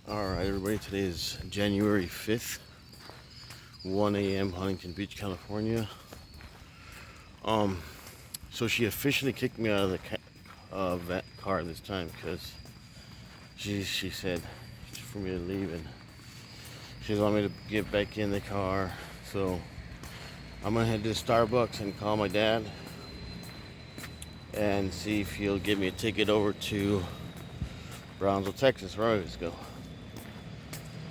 Alright, everybody, today is January 5th, 1 a.m., Huntington Beach, California. So she officially kicked me out of the car this time because she said for me to leave, and she doesn't want me to get back in the car. So I'm gonna head to Starbucks and call my dad and see if he'll give me a ticket over to Brownsville, Texas, where I always go.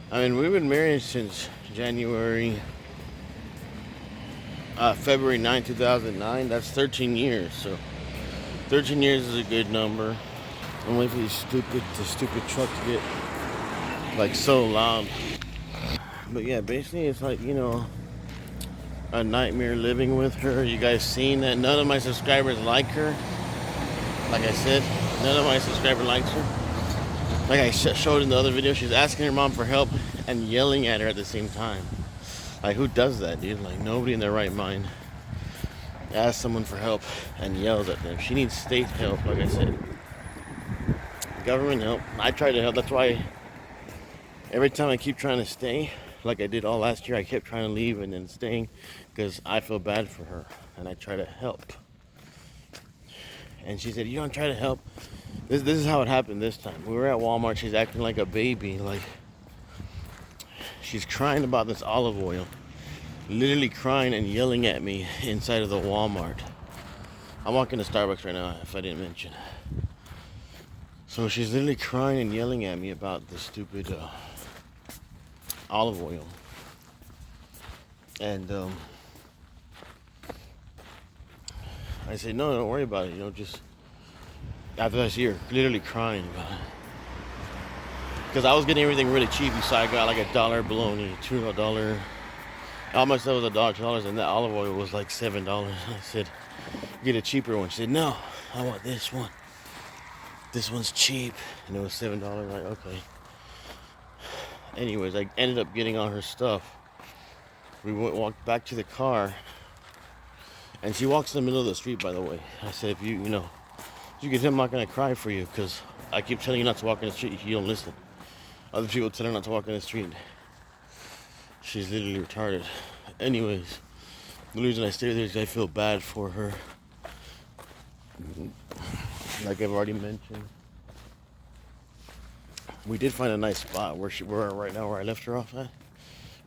I mean, we've been married since February 9, 2009. That's 13 years. So 13 years is a good number. I'm waiting for the stupid truck to get like so loud. But yeah, basically it's like, a nightmare living with her. You guys seen that none of my subscribers like her. Like I said, none of my subscribers likes her. Like I showed in the other video, she's asking her mom for help and yelling at her at the same time. Like, who does that, dude? Like, nobody in their right mind asks someone for help and yells at them. She needs state help, like I said. Government help. I try to help. That's why every time I keep trying to stay, like I did all last year, I kept trying to leave and then staying because I feel bad for her and I try to help. And she said, "You don't try to help." This is how it happened this time. We were at Walmart. She's acting like a baby. Like, she's crying about this olive oil. Literally crying and yelling at me inside of the Walmart. I'm walking to Starbucks right now, if I didn't mention. So she's literally crying and yelling at me about the stupid olive oil. And I said, no, don't worry about it. Just after I see her literally crying about it. Because I was getting everything really cheap, so I got like $1 bologna, $2. All my stuff was $2, and that olive oil was like $7. I said, get a cheaper one. She said, no, I want this one. This one's cheap. And it was $7. Like, okay. Anyways, I ended up getting all her stuff. We walked back to the car, and she walks in the middle of the street, by the way. I said, if you can tell I'm not going to cry for you, because I keep telling you not to walk in the street. You don't listen. Other people tell her not to walk in the street. She's literally retarded. Anyways, the reason I stay there is I feel bad for her. Like I've already mentioned. We did find a nice spot where we're right now, where I left her off at.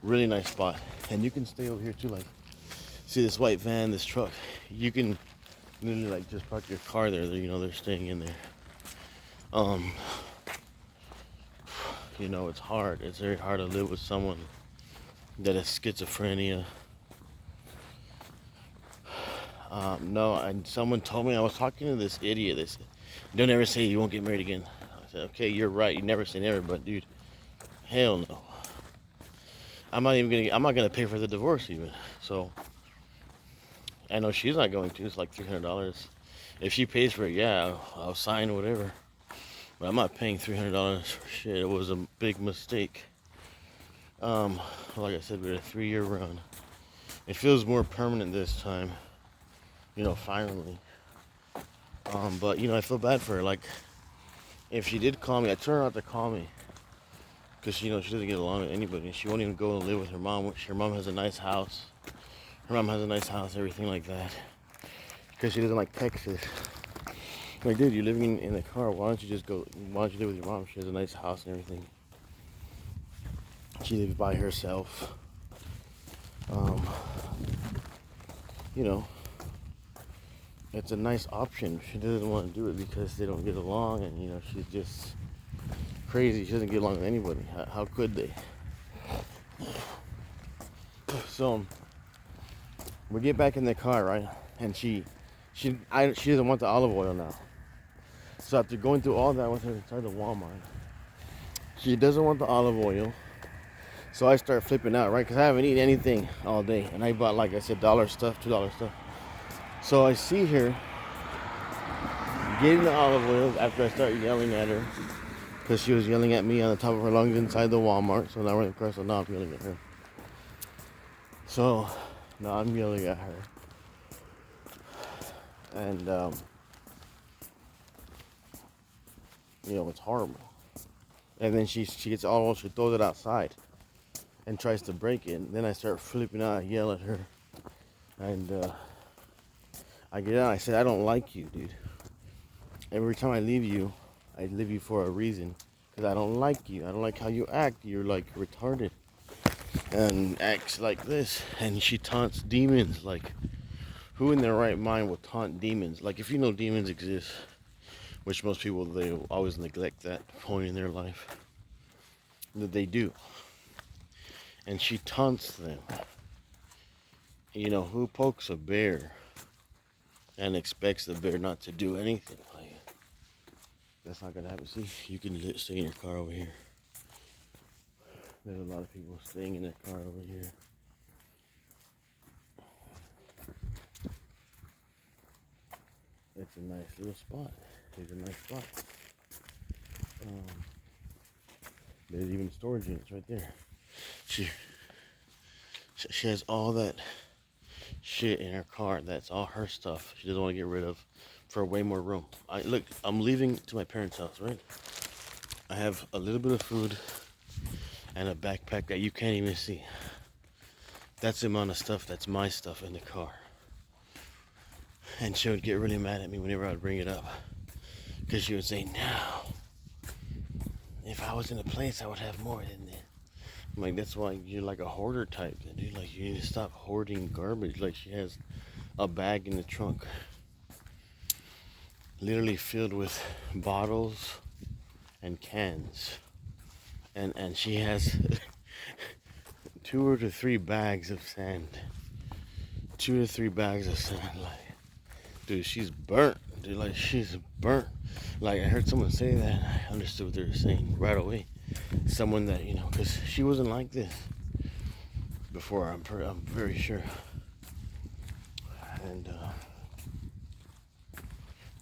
Really nice spot. And you can stay over here too, like, see this white van, this truck. You can literally like just park your car there. They're staying in there. It's hard. It's very hard to live with someone that has schizophrenia. No, and someone told me, I was talking to this idiot. They said, don't ever say you won't get married again. I said, okay, you're right. You never say never, but dude, hell no. I'm not gonna pay for the divorce even. So I know she's not going to. It's like $300. If she pays for it, yeah, I'll sign whatever. But I'm not paying $300 for shit. It was a big mistake. Like I said, we had a 3-year run. It feels more permanent this time. Finally. But I feel bad for her. Like, if she did call me, I told her not to call me. Because, she doesn't get along with anybody. She won't even go and live with her mom. Her mom has a nice house. Everything like that. Because she doesn't like Texas. Like, dude, you're living in the car. Why don't you live with your mom? She has a nice house and everything. She lives by herself. It's a nice option. She doesn't want to do it because they don't get along, and she's just crazy. She doesn't get along with anybody. How could they? So we get back in the car, right? And she doesn't want the olive oil now. So after going through all that with her inside the Walmart, she doesn't want the olive oil. So I start flipping out, right? Because I haven't eaten anything all day, and I bought, like I said, $1 stuff, $2 stuff. So I see her getting the olive oil after I start yelling at her, because she was yelling at me on the top of her lungs inside the Walmart. So now we're in the car, so now I'm yelling at her. So now I'm yelling at her. And, it's horrible. And then she gets all, she throws it outside and tries to break it. And then I start flipping out, I yell at her. And I get out, I said, I don't like you, dude. Every time I leave you for a reason. Because I don't like you. I don't like how you act. You're like retarded. And acts like this. And she taunts demons. Like, who in their right mind would taunt demons? Like, if you know demons exist, which most people, they always neglect that point in their life, that they do. And she taunts them. You know, who pokes a bear and expects the bear not to do anything? Like, that's not gonna happen. See, you can stay in your car over here. There's a lot of people staying in that car over here. It's a nice little spot. It's a nice spot. There's even storage units right there. She has all that shit in her car. That's all her stuff. She doesn't want to get rid of for way more room. Look, I'm leaving to my parents' house, right? I have a little bit of food and a backpack that you can't even see. That's the amount of stuff that's my stuff in the car. And she would get really mad at me whenever I would bring it up. Because she would say, no, if I was in a place, I would have more than this. I'm like, that's why you're like a hoarder type, dude. Like, you need to stop hoarding garbage. Like, she has a bag in the trunk, literally filled with bottles and cans. And she has 2 to 3 bags of sand. 2 to 3 bags of sand. Like, dude, she's burnt. Dude, like, she's burnt. Like, I heard someone say that. I understood what they were saying right away. Someone that, you know, because she wasn't like this before, I'm very sure. And,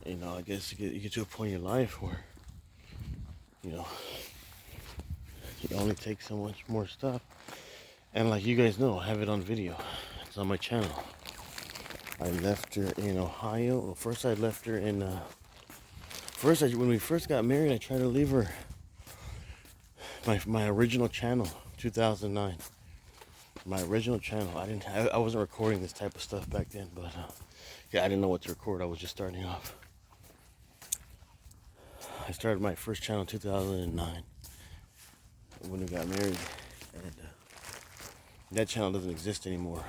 you know, I guess you get to a point in your life where, you know, you only take so much more stuff. And like you guys know, I have it on video. It's on my channel. I left her in Ohio. Well, first I left her in, when we first got married, I tried to leave her my original channel, 2009. My original channel. I wasn't recording this type of stuff back then, but yeah, I didn't know what to record. I was just starting off. I started my first channel in 2009 when we got married, and that channel doesn't exist anymore.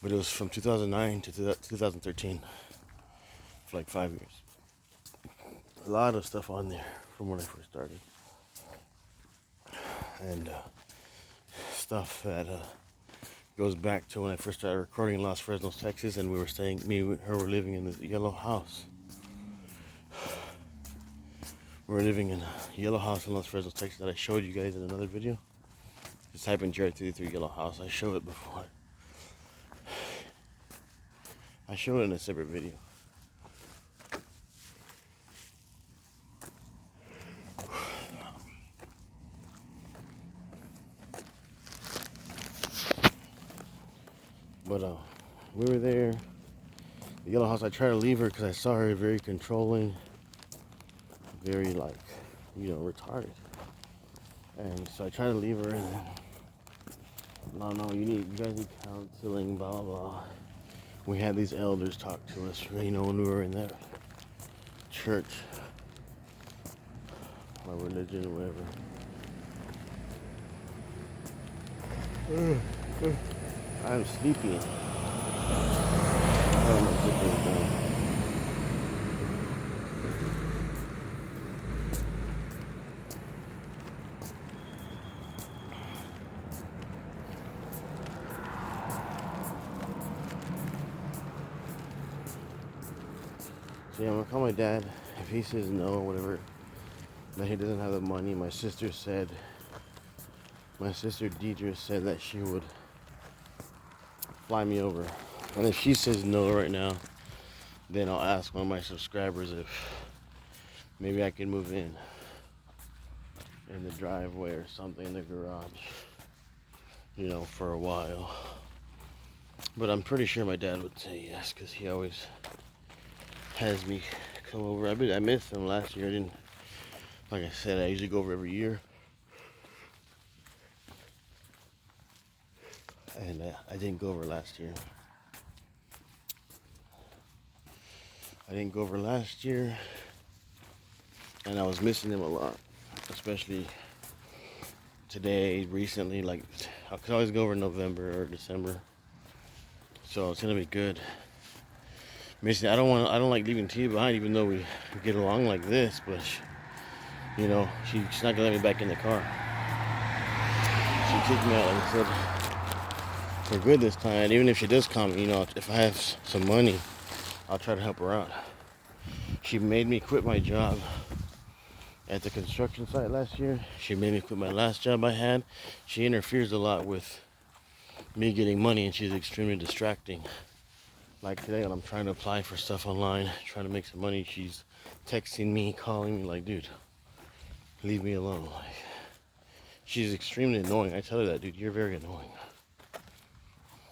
But it was from 2009 to 2013, for like 5 years. A lot of stuff on there from when I first started, and stuff that goes back to when I first started recording in Los Fresnos, Texas, and me and her were living in this yellow house. We were living in a yellow house in Los Fresnos, Texas that I showed you guys in another video. Just type in Jared 33 yellow house. I showed it before. I showed it in a separate video. But we were there. The yellow house, I tried to leave her because I saw her very controlling, very like, you know, retarded. And so I tried to leave her, and then, no, you guys need counseling, blah, blah, blah. We had these elders talk to us, you know, when we were in that church, my religion, or whatever. I'm sleepy. Oh, my goodness. So yeah, I'm gonna call my dad. If he says no or whatever, that he doesn't have the money, my sister Deidre said that she would fly me over. And if she says no right now, then I'll ask one of my subscribers if maybe I can move in the driveway or something in the garage, you know, for a while. But I'm pretty sure my dad would say yes, because he always has me come over. I missed him last year. Like I said, I usually go over every year. And I didn't go over last year. And I was missing them a lot, especially today, recently. Like, I could always go over November or December, so it's gonna be good. Missing, I don't like leaving Tia behind, even though we get along like this. But you know, she's not gonna let me back in the car. She kicked me out, like I said, for good this time. And even if she does come, you know, if I have some money, I'll try to help her out. She made me quit my job at the construction site last year. She made me quit my last job I had. She interferes a lot with me getting money, and she's extremely distracting. Like today, when I'm trying to apply for stuff online, trying to make some money, she's texting me, calling me, like, dude, leave me alone. Like, she's extremely annoying. I tell her that, dude, you're very annoying.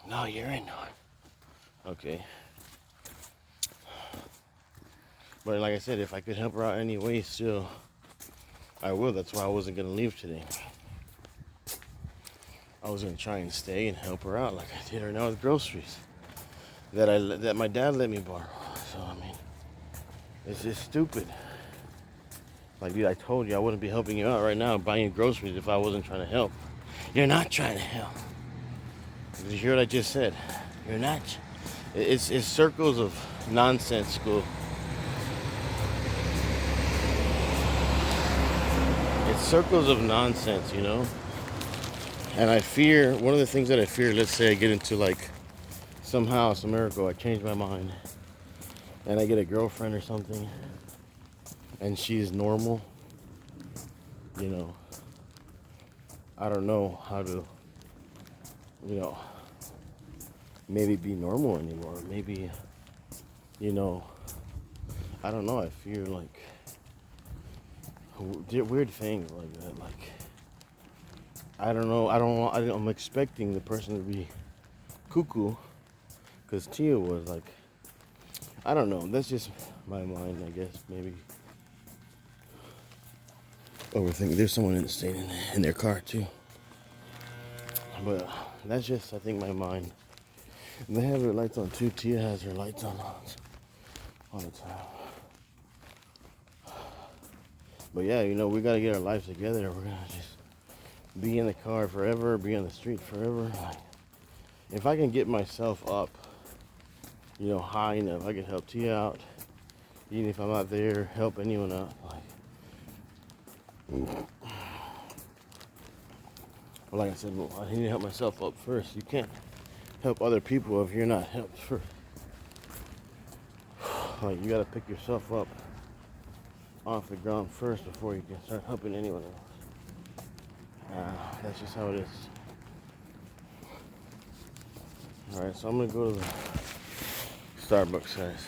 No, you're annoying. Okay. But like I said, if I could help her out anyway, still, I will. That's why I wasn't going to leave today. I was going to try and stay and help her out like I did her now with groceries that my dad let me borrow. So, I mean, it's just stupid. Like, dude, I told you I wouldn't be helping you out right now buying groceries if I wasn't trying to help. You're not trying to help. Did you hear what I just said? You're not. It's circles of nonsense, school. It's circles of nonsense, you know? And I fear, one of the things that I fear, let's say I get into, like, somehow, some miracle, I change my mind and I get a girlfriend or something and she's normal, you know, I don't know how to, you know, maybe be normal anymore. Maybe, you know, I don't know. I fear, like, weird things like that. Like, I don't know. I'm expecting the person to be cuckoo, because Tia was like, I don't know. That's just my mind, I guess. Maybe overthinking. There's someone staying in their car too. But that's just, I think, my mind. And they have their lights on too. Tia has her lights on all the time. But yeah, you know, we gotta get our lives together. We're gonna just be in the car forever, be on the street forever. Like, if I can get myself up, you know, high enough, I can help Tia out. Even if I'm not there, help anyone out. Like I said, well, I need to help myself up first. You can't help other people if you're not helped first. Like, you gotta pick yourself up off the ground first before you can start helping anyone else. That's just how it is. Alright, so I'm gonna go to the Starbucks, guys.